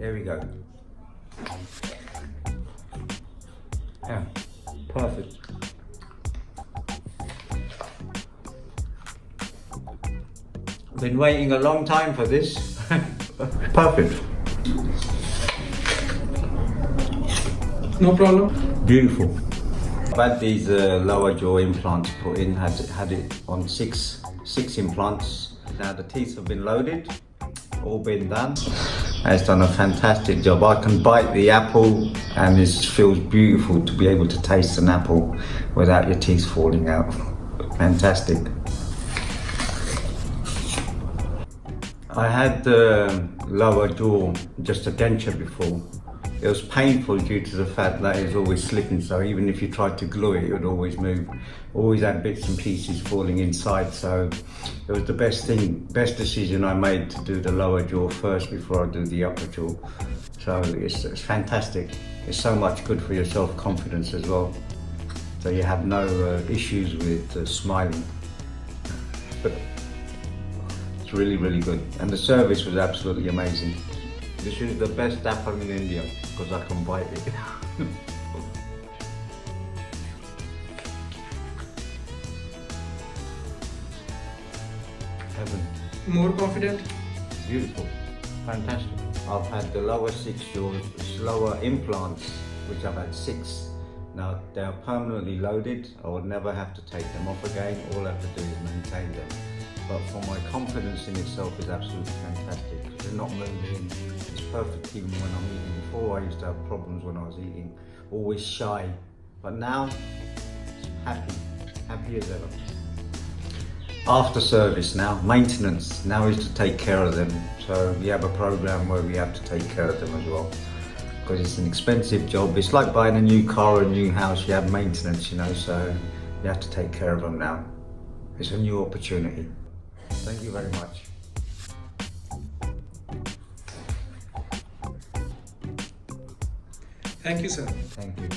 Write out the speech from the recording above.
There we go. Yeah, perfect. Been waiting a long time for this. Perfect. No problem. Beautiful. I've had these lower jaw implants put in, had it on six implants. Now the teeth have been loaded, all been done. And it's done a fantastic job. I can bite the apple and it feels beautiful to be able to taste an apple without your teeth falling out. Fantastic. I had the lower jaw, just a denture before. It was painful due to the fact that it was always slipping, so even if you tried to glue it, it would always move. Always had bits and pieces falling inside, so it was the best decision I made to do the lower jaw first before I do the upper jaw. So it's fantastic. It's so much good for your self-confidence as well. So you have no issues with smiling. But it's really, really good. And the service was absolutely amazing. This is the best apple in India because I can bite it. Heaven. More confident? Beautiful. Fantastic. I've had the lower 6 jaws, lower implants, which I've had 6. Now they're permanently loaded. I would never have to take them off again. All I have to do is maintain them. But for my confidence in itself is absolutely fantastic. They're not moving. It's perfect even when I'm eating. Before I used to have problems when I was eating, always shy. But now, happy as ever. After service now, maintenance now is to take care of them. So we have a program where we have to take care of them as well. Because it's an expensive job. It's like buying a new car or a new house. You have maintenance, you know, so you have to take care of them now. It's a new opportunity. Thank you very much. Thank you, sir. Thank you.